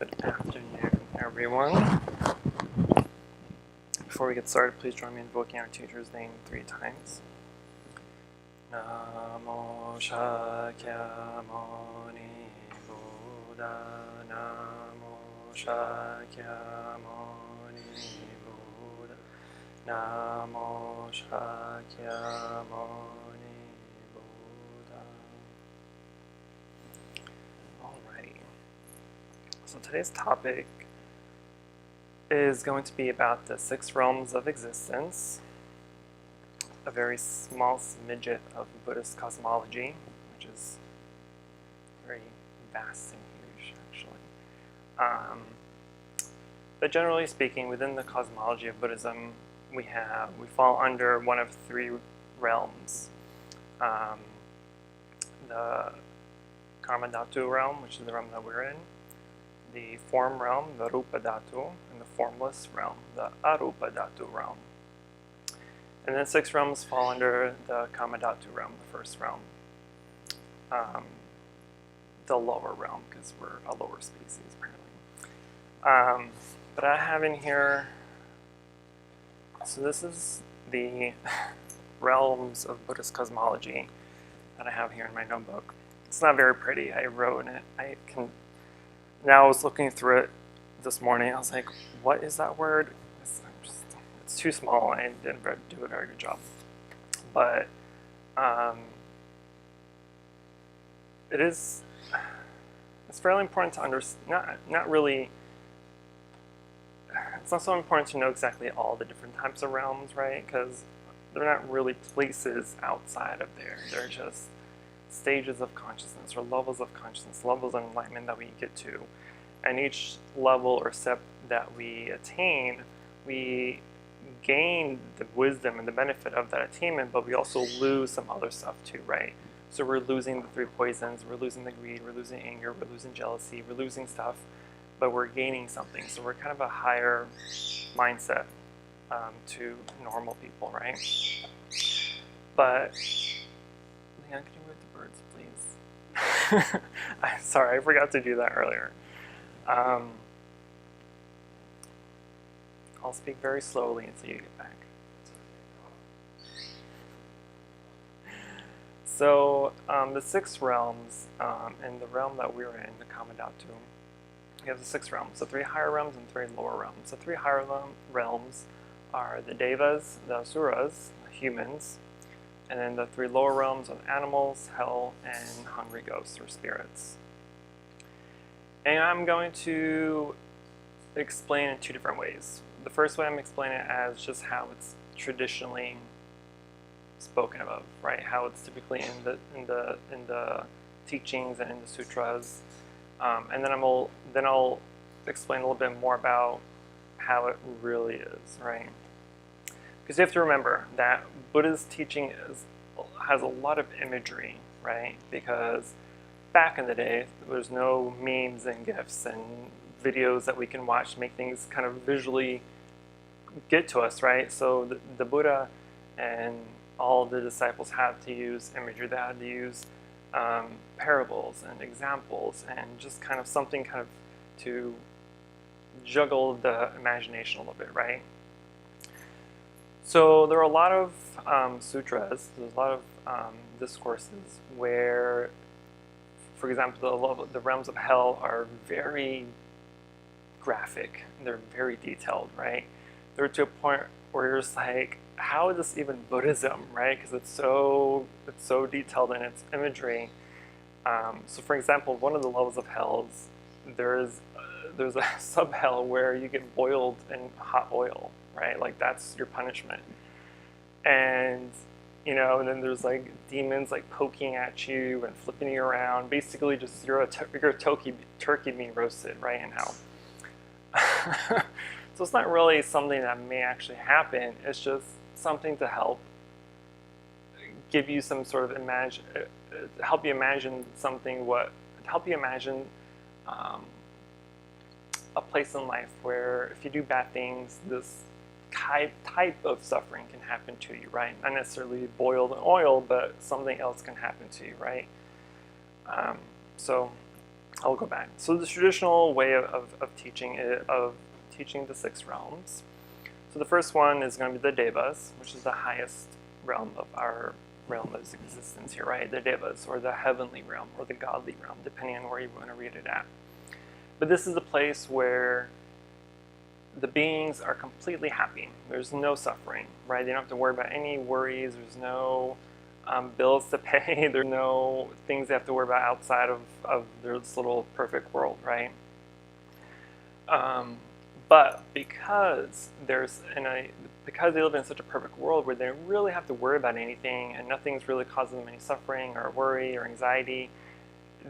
Good afternoon, everyone. Before we get started, please join me in invoking our teacher's name 3 times. Namo Shakyamuni Buddha. Namo Shakyamuni Buddha. Namo Shakyamuni Buddha. Alrighty. So today's topic is going to be about the 6 realms of existence, a very small smidget of Buddhist cosmology, which is very vast and huge, actually. But generally speaking, within the cosmology of Buddhism, we fall under one of 3 realms. The Karma Dhatu realm, which is the realm that we're in, the form realm, the Rupa Dhatu, and the formless realm, the Arupa Dhatu realm. And then 6 realms fall under the Kama Dhatu realm, the first realm. The lower realm, because we're a lower species, apparently. But I have in here, so this is the realms of Buddhist cosmology that I have here in my notebook. It's not very pretty. I wrote in it. Now I was looking through it this morning. I was like, what is that word? It's too small. I didn't do a very good job. But it's fairly important to understand, not really, it's not so important to know exactly all the different types of realms, right? Because they're not really places outside of there. They're just stages of consciousness or levels of consciousness, levels of enlightenment that we get to. And each level or step that we attain, we gain the wisdom and the benefit of that attainment, but we also lose some other stuff too, right? So we're losing the 3 poisons, we're losing the greed, we're losing anger, we're losing jealousy, we're losing stuff, but we're gaining something. So we're kind of a higher mindset to normal people, right? But Leon, can you move the birds, please? I'm sorry, I forgot to do that earlier. I'll speak very slowly until you get back. So the 6 realms, and the realm that we're in, the Kama Dhatu, we have the 6 realms, so 3 higher realms and 3 lower realms. The 3 higher realms are the Devas, the Asuras, the humans, and then the 3 lower realms of animals, hell, and hungry ghosts or spirits. And I'm going to explain in 2 different ways. The first way I'm explaining it as just how it's traditionally spoken of, right? How it's typically in the teachings and in the sutras, and then I'll explain a little bit more about how it really is, right? Because you have to remember that Buddha's teaching has a lot of imagery, right? Because back in the day, there's no memes and GIFs and videos that we can watch to make things kind of visually get to us, right? So the Buddha and all the disciples had to use imagery. They had to use parables and examples and just kind of something kind of to juggle the imagination a little bit, right? So there are a lot of sutras, there's a lot of discourses where, for example, the realms of hell are very graphic. They're very detailed, right? They're to a point where you're just like, how is this even Buddhism, right? Because it's so detailed in its imagery. So, for example, one of the levels of hells, there's a sub-hell where you get boiled in hot oil, right? Like that's your punishment. And and then there's like demons like poking at you and flipping you around. Basically, just you're a turkey being roasted, right, in hell. So it's not really something that may actually happen. It's just something to help give you some sort of help you imagine something. Help you imagine a place in life where if you do bad things, this type of suffering can happen to you, right? Not necessarily boiled in oil, but something else can happen to you, right? So I'll go back. So the traditional way of teaching the 6 realms. So the first one is going to be the Devas, which is the highest realm of our realm of existence here, right? The Devas, or the heavenly realm, or the godly realm, depending on where you want to read it at. But this is the place where the beings are completely happy. There's no suffering, right? They don't have to worry about any worries. There's no bills to pay. There's no things they have to worry about outside of this little perfect world, right? But because because they live in such a perfect world where they don't really have to worry about anything and nothing's really causing them any suffering or worry or anxiety,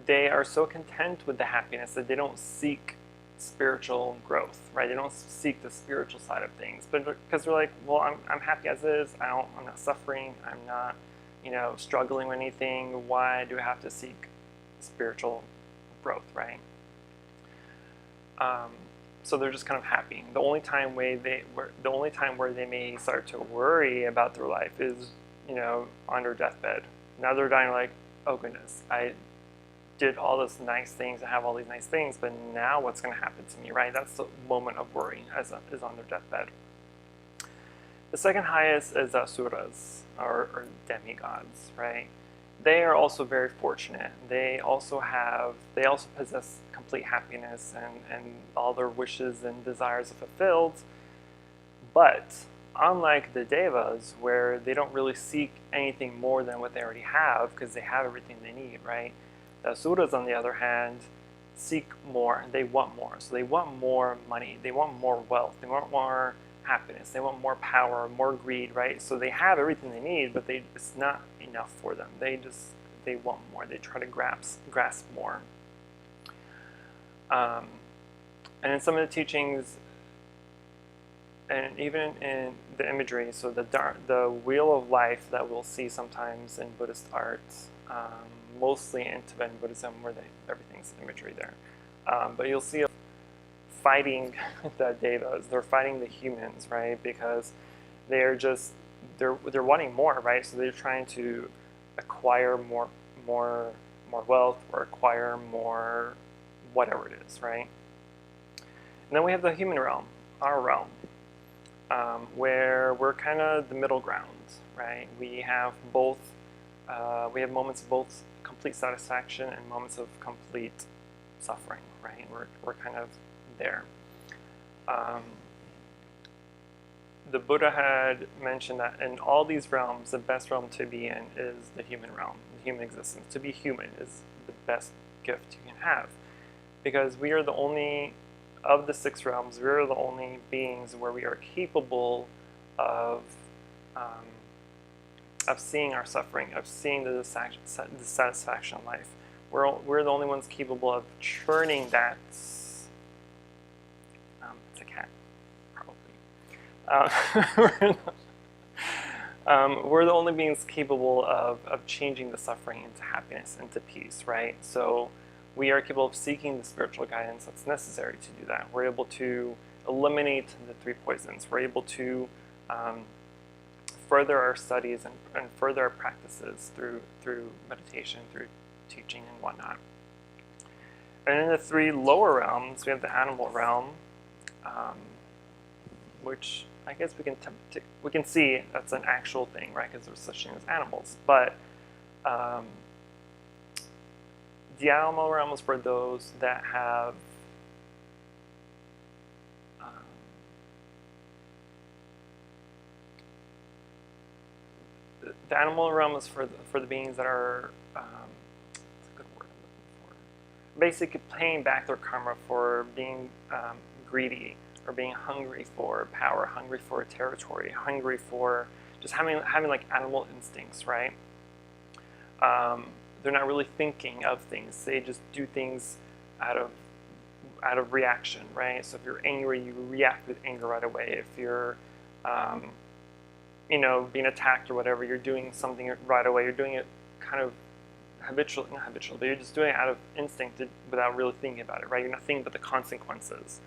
they are so content with the happiness that they don't seek spiritual growth, right? They don't seek the spiritual side of things, but because they're like, well, I'm happy as is. I'm not suffering. I'm not, struggling with anything. Why do I have to seek spiritual growth, right? So they're just kind of happy. The only time where they may start to worry about their life is, on their deathbed. Now they're dying, like, oh goodness, I did all these nice things, I have all these nice things, but now what's going to happen to me, right? That's the moment of worry, is on their deathbed. The second highest is asuras, or demigods, right? They are also very fortunate. They also possess complete happiness, and all their wishes and desires are fulfilled. But unlike the devas, where they don't really seek anything more than what they already have, because they have everything they need, right? The asuras, on the other hand, seek more. They want more. So they want more money. They want more wealth. They want more happiness. They want more power, more greed, right? So they have everything they need, but it's not enough for them. They want more. They try to grasp more. And in some of the teachings, and even in the imagery, so the wheel of life that we'll see sometimes in Buddhist art, mostly in Tibetan Buddhism, where everything's imagery there. But you'll see fighting the devas. They're fighting the humans, right? Because they're wanting more, right? So they're trying to acquire more wealth, or acquire more whatever it is, right? And then we have the human realm, our realm, where we're kind of the middle ground, right? We have both. We have moments of both complete satisfaction and moments of complete suffering, right? We're kind of there. The Buddha had mentioned that in all these realms, the best realm to be in is the human realm, the human existence. To be human is the best gift you can have, because we are the only, of the 6 realms, we are the only beings where we are capable of seeing our suffering, of seeing the dissatisfaction in life. We're the only ones capable of churning that. It's a cat, probably. We're the only beings capable of changing the suffering into happiness, into peace, right? So we are capable of seeking the spiritual guidance that's necessary to do that. We're able to eliminate the 3 poisons. We're able to further our studies and further our practices through meditation, through teaching and whatnot. And in the 3 lower realms, we have the animal realm, which I guess we can see that's an actual thing, right? Because there's such thing as animals. But the animal realm is for those that have the animal realm is for the beings that are what's a good word I'm looking for? Basically paying back their karma for being greedy, or being hungry for power, hungry for territory, hungry for just having like animal instincts, right? They're not really thinking of things. They just do things out of reaction, right? So if you're angry, you react with anger right away. If you're being attacked or whatever, you're doing something right away. You're doing it kind of not habitual, but you're just doing it out of instinct without really thinking about it, right? You're not thinking about the consequences.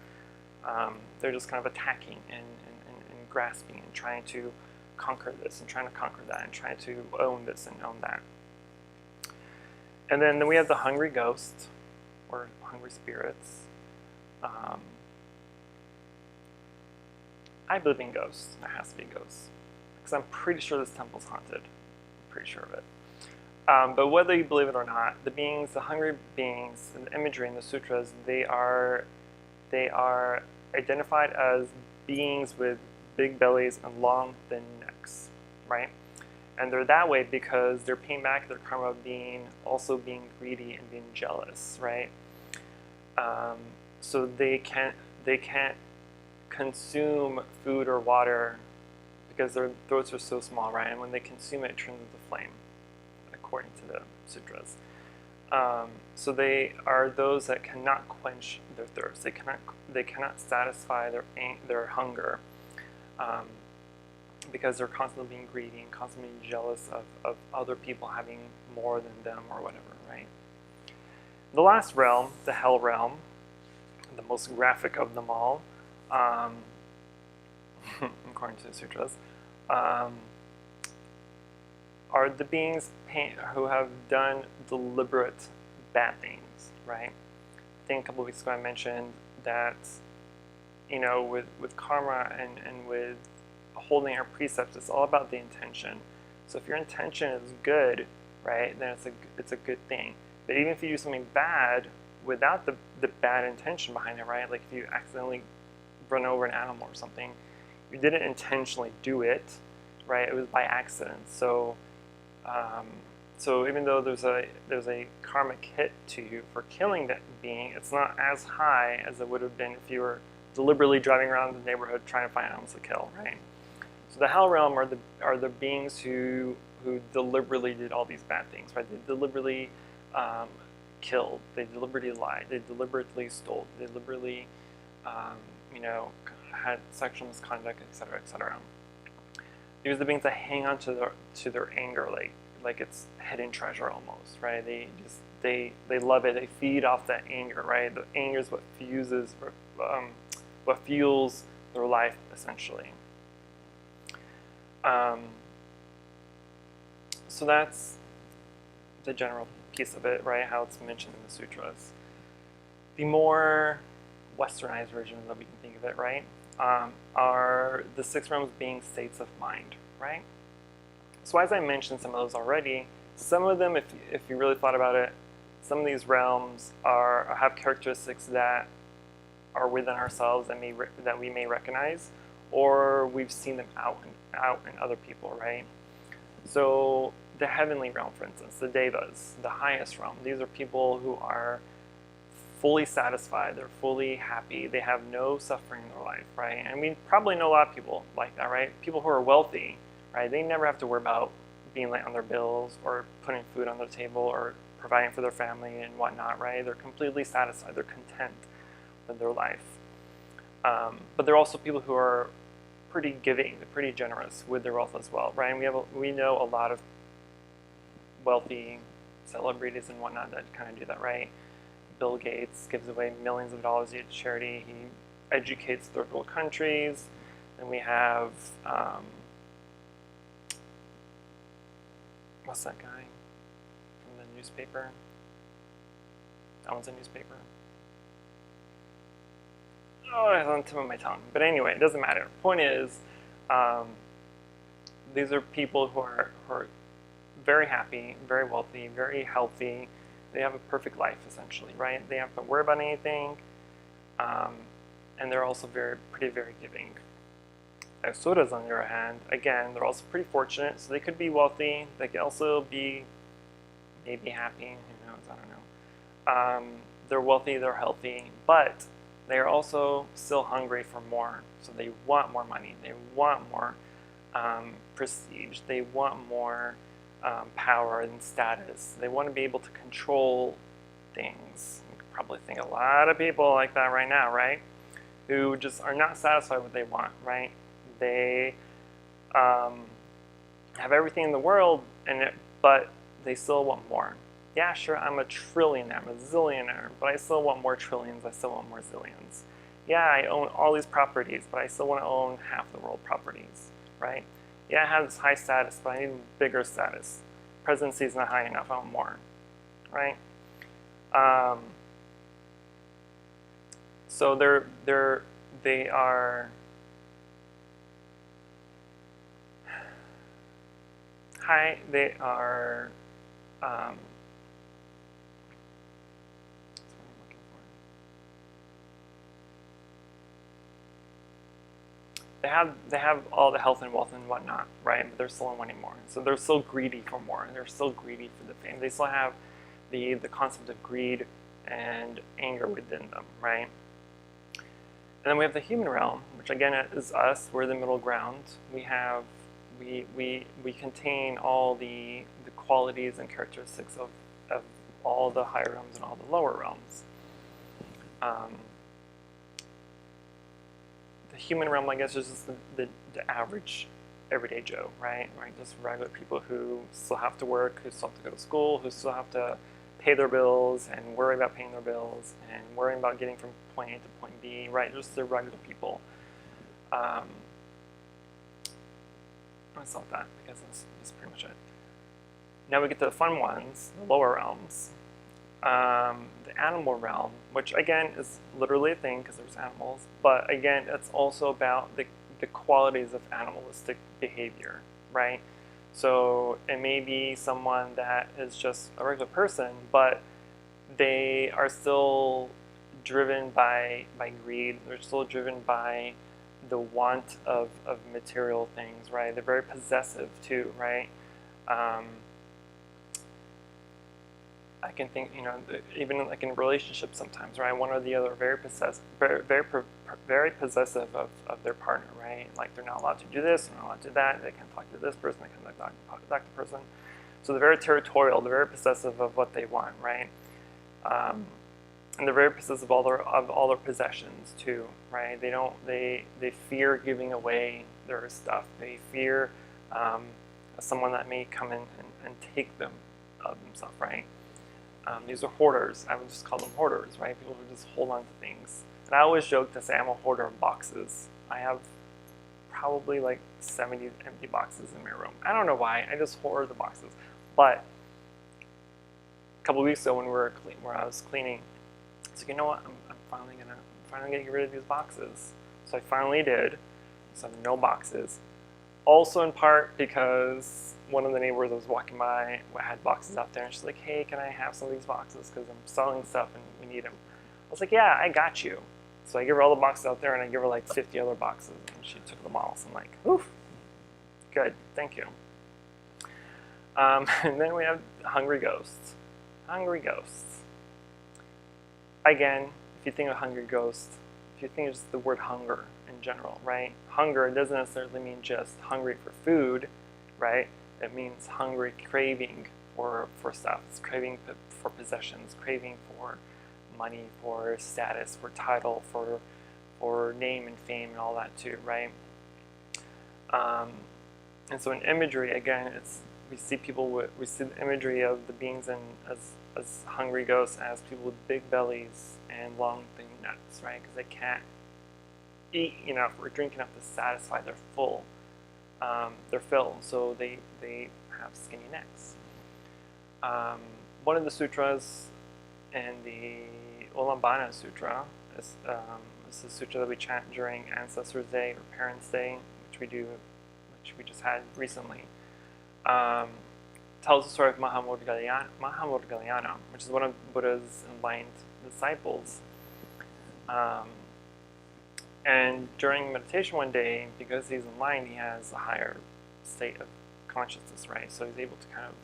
They're just kind of attacking and grasping and trying to conquer this and trying to conquer that and trying to own this and own that. And then we have the hungry ghost, or hungry spirits. I believe in ghosts. There has to be ghosts. Because I'm pretty sure this temple's haunted. I'm pretty sure of it. But whether you believe it or not, the beings, the hungry beings, and the imagery in the sutras, they are identified as beings with big bellies and long, thin necks, right? And they're that way because they're paying back their karma of also being greedy and being jealous, right? So they can't consume food or water because their throats are so small, right? And when they consume it, it turns into flame, according to the sutras. So they are those that cannot quench their thirst. They cannot satisfy their hunger because they're constantly being greedy and constantly jealous of other people having more than them or whatever, right? The last realm, the hell realm, the most graphic of them all, according to the sutras, are the beings who have done deliberate bad things, right? I think a couple of weeks ago I mentioned that, you know, with karma and with holding our precepts, it's all about the intention. So if your intention is good, right, then it's a good thing. But even if you do something bad without the bad intention behind it, right, like if you accidentally run over an animal or something, you didn't intentionally do it, right? It was by accident. So so even though there's a karmic hit to you for killing that being, it's not as high as it would have been if you were deliberately driving around the neighborhood trying to find animals to kill, right? So the hell realm are the beings who deliberately did all these bad things, right? They deliberately killed, they deliberately lied, they deliberately stole, they deliberately you know, had sexual misconduct, etc., etc. These are the beings that hang on to their anger like it's hidden treasure almost, right? They love it. They feed off that anger, right? The anger is what fuels their life essentially. So that's the general piece of it, right? How it's mentioned in the sutras. The more westernized version that we can think of it, right? Are the 6 realms being states of mind, right? So as I mentioned some of those already, some of them, if you really thought about it, some of these realms have characteristics that are within ourselves that we may recognize, or we've seen them out in other people, right? So the heavenly realm, for instance, the devas, the highest realm, these are people who are fully satisfied, they're fully happy, they have no suffering in their life, right? And we probably know a lot of people like that, right? People who are wealthy, right? They never have to worry about being late on their bills or putting food on their table or providing for their family and whatnot, right? They're completely satisfied, they're content with their life. But there are also people who are pretty giving, they're pretty generous with their wealth as well, right? And we know a lot of wealthy celebrities and whatnot that kind of do that, right? Bill Gates gives away millions of dollars to charity. He educates third world countries. Then we have, what's that guy from the newspaper? That one's a newspaper. Oh, it's on the tip of my tongue. But anyway, it doesn't matter. Point is, these are people who are very happy, very wealthy, very healthy. They have a perfect life, essentially, right? They don't have to worry about anything, and they're also very giving. Asuras, on the other hand, again, they're also pretty fortunate, so they could be wealthy. They could also be maybe happy. Who knows? I don't know. They're wealthy, they're healthy, but they are also still hungry for more. So they want more money. They want more prestige. They want more power and status. They want to be able to control things. You could probably think a lot of people like that right now, right? Who just are not satisfied with what they want, right? They have everything in the world, but they still want more. Yeah, sure, I'm a trillionaire, I'm a zillionaire, but I still want more trillions, I still want more zillions. Yeah, I own all these properties, but I still want to own half the world properties, right? Yeah, I have this high status, but I need bigger status. Presidency is not high enough, I want more, right? So they are high. They are. That's what I'm looking for. They have all the health and wealth and whatnot, right? But they're still wanting more. So they're still greedy for more. They're still greedy for the fame. They still have the concept of greed and anger within them, right? And then we have the human realm, which again is us. We're the middle ground. We contain all the qualities and characteristics of all the higher realms and all the lower realms. The human realm, I guess, is just the average everyday Joe, right? Just regular people who still have to work, who still have to go to school, who still have to pay their bills and worry about paying their bills and worrying about getting from point A to point B, right? Just the regular people. Let's stop that because that's pretty much it. Now we get to the fun ones, the lower realms. The animal realm, which again is literally a thing because there's animals, but again, it's also about the qualities of animalistic behavior, right? So it may be someone that is just a regular person, but they are still driven by greed. They're still driven by the want of material things, right? They're very possessive too, right? I can think, even like in relationships sometimes, right? One or the other very possessive, very possessive of their partner, right? Like they're not allowed to do this, they're not allowed to do that. They can't talk to this person, they can't talk to that person. So they're very territorial. They're very possessive of what they want, right? And they're very possessive of all their possessions too, right? They fear giving away their stuff. They fear someone that may come in and take them of themselves, right? These are hoarders. I would just call them hoarders, right? People who just hold on to things. And I always joke to say I'm a hoarder of boxes. I have probably like 70 empty boxes in my room. I don't know why. I just hoard the boxes. But a couple of weeks ago when I was cleaning, I was like, you know what? I'm finally gonna get rid of these boxes. So I finally did. So I have no boxes. Also in part because one of the neighbors I was walking by had boxes out there, and she's like, hey, can I have some of these boxes because I'm selling stuff and we need them. I was like, yeah, I got you. So I give her all the boxes out there, and I give her like 50 other boxes, and she took them all. So I'm like, oof, good, thank you. And then we have hungry ghosts. Hungry ghosts. Again, if you think of hungry ghosts, if you think of just the word hunger in general, right? Hunger doesn't necessarily mean just hungry for food, right? It means hungry, craving for stuff. It's craving for possessions, craving for money, for status, for title, for name and fame and all that too, right? And so in imagery, again, we see the imagery of the beings as hungry ghosts as people with big bellies and long thin necks, right? Because they can't eat enough or drink enough to satisfy their full. They're filled, so they have skinny necks. One of the sutras in the Ulambana Sutra is the sutra that we chant during Ancestors' Day or Parents' Day, which we just had recently. Tells the story of Mahamudgalyana, which is one of Buddha's enlightened disciples. And during meditation one day, because he's enlightened, he has a higher state of consciousness, right? So he's able to kind of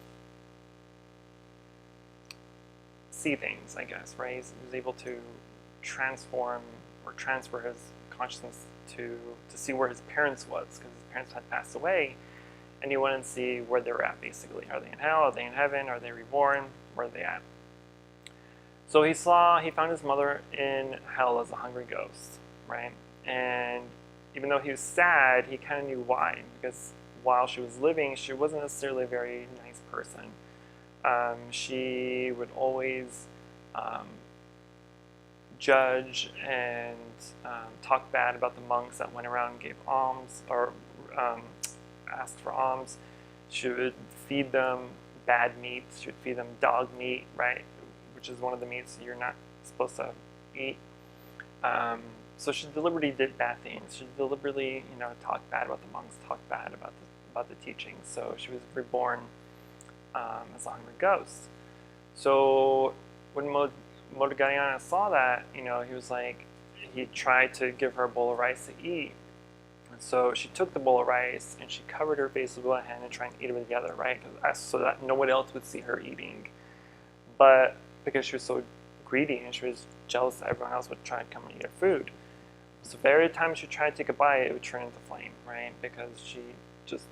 see things, I guess, right? He's able to transform or transfer his consciousness to see where his parents was, because his parents had passed away, and he wanted to see where they were at, basically. Are they in hell? Are they in heaven? Are they reborn? Where are they at? So he found his mother in hell as a hungry ghost, right? And even though he was sad, he kind of knew why, because while she was living, she wasn't necessarily a very nice person. She would always judge and talk bad about the monks that went around and gave alms or asked for alms. She would feed them bad meat. She would feed them dog meat, right, which is one of the meats you're not supposed to eat. So she deliberately did bad things. She deliberately, talked bad about the monks, talked bad about the teachings. So she was reborn as a hungry ghost. So when Motogarayana saw that, he was like, he tried to give her a bowl of rice to eat. And so she took the bowl of rice and she covered her face with one hand and tried to eat it together, right? So that no one else would see her eating. But because she was so greedy and she was jealous that everyone else would try and come and eat her food. So every time she tried to take a bite, it would turn into flame, right? Because she just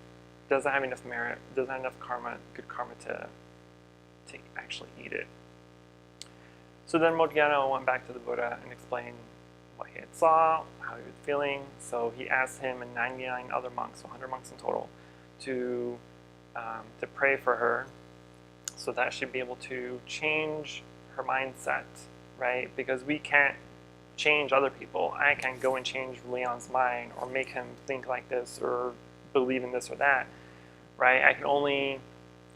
doesn't have enough merit, doesn't have enough karma, good karma to actually eat it. So then Motogarayana went back to the Buddha and explained what he had saw, how he was feeling. So he asked him and 99 other monks, so 100 monks in total, to pray for her so that she'd be able to change her mindset, right? Because we can't change other people. I can't go and change Leon's mind or make him think like this or believe in this or that, right? I can only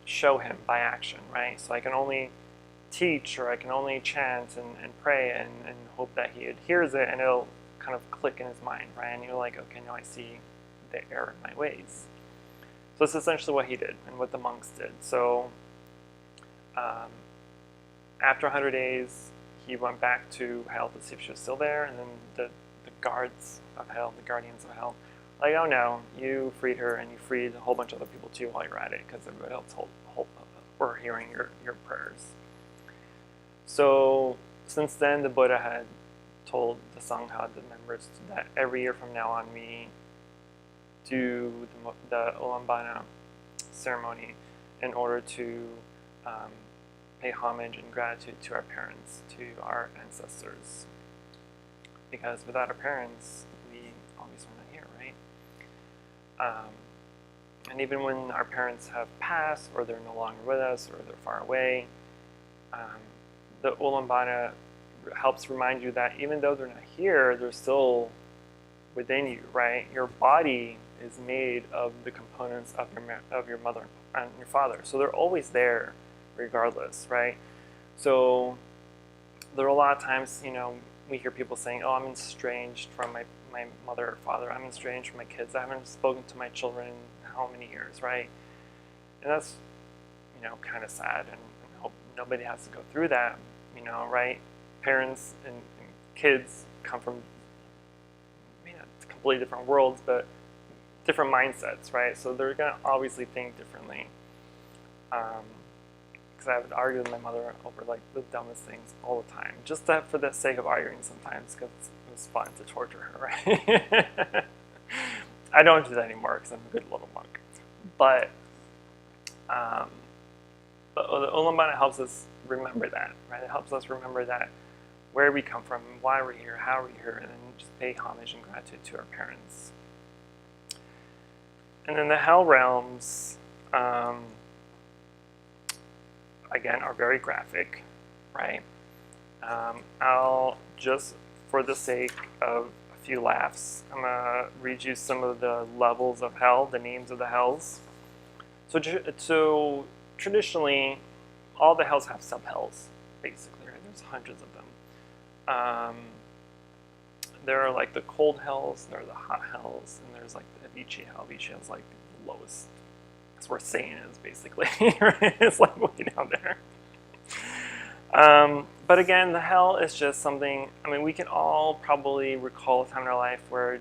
show him by action, right? So I can only teach or I can only chant and pray and hope that he adheres it and it'll kind of click in his mind, right? And you're like, okay, now I see the error in my ways. So that's essentially what he did and what the monks did. So after 100 days, he went back to hell to see if she was still there, and then the guards of hell, the guardians of hell, like, oh no, you freed her and you freed a whole bunch of other people too while you're at it because everybody else were hearing your prayers. So since then, the Buddha had told the Sangha, the members, that every year from now on we do the Ulambana ceremony in order to pay homage and gratitude to our parents, to our ancestors. Because without our parents, we obviously are not here, right? And even when our parents have passed, or they're no longer with us, or they're far away, the Ulambana helps remind you that even though they're not here, they're still within you, right? Your body is made of the components of your mother and your father, so they're always there, regardless, right? So there are a lot of times, we hear people saying, "Oh, I'm estranged from my mother or father. I'm estranged from my kids. I haven't spoken to my children in how many years," right? And that's, kind of sad, and I hope nobody has to go through that, right? Parents and kids come from, completely different worlds, but different mindsets, right? So they're going to obviously think differently. Because I would argue with my mother over like the dumbest things all the time, just for the sake of arguing sometimes, because it was fun to torture her, right? I don't do that anymore because I'm a good little monk. But the Ulambana helps us remember that, right? It helps us remember that where we come from, why we're here, how we're here, and then just pay homage and gratitude to our parents. And then the hell realms, again, are very graphic, right? I'll just, for the sake of a few laughs, I'm gonna read you some of the levels of hell, the names of the hells. So traditionally, all the hells have sub-hells, basically, right? There's hundreds of them. There are like the cold hells, there are the hot hells, and there's like the Avicii hell. Avicii hell is like the lowest. That's where Satan is, basically. Right? It's like way down there. But again, the hell is just something, we can all probably recall a time in our life where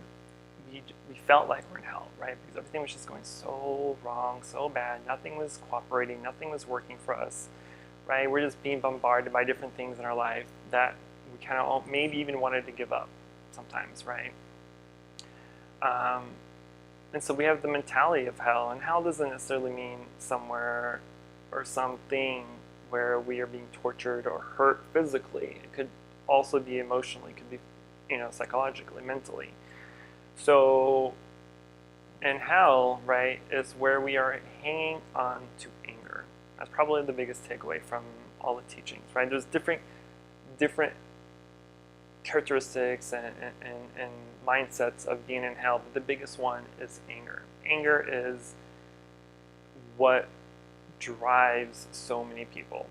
we felt like we're in hell, right? Because everything was just going so wrong, so bad. Nothing was cooperating, nothing was working for us, right? We're just being bombarded by different things in our life that we kind of maybe even wanted to give up sometimes, right? And so we have the mentality of hell, and hell doesn't necessarily mean somewhere or something where we are being tortured or hurt physically. It could also be emotionally, it could be, psychologically, mentally. So in hell, right, is where we are hanging on to anger. That's probably the biggest takeaway from all the teachings, right? There's different characteristics and mindsets of being in hell, but the biggest one is anger. Anger is what drives so many people,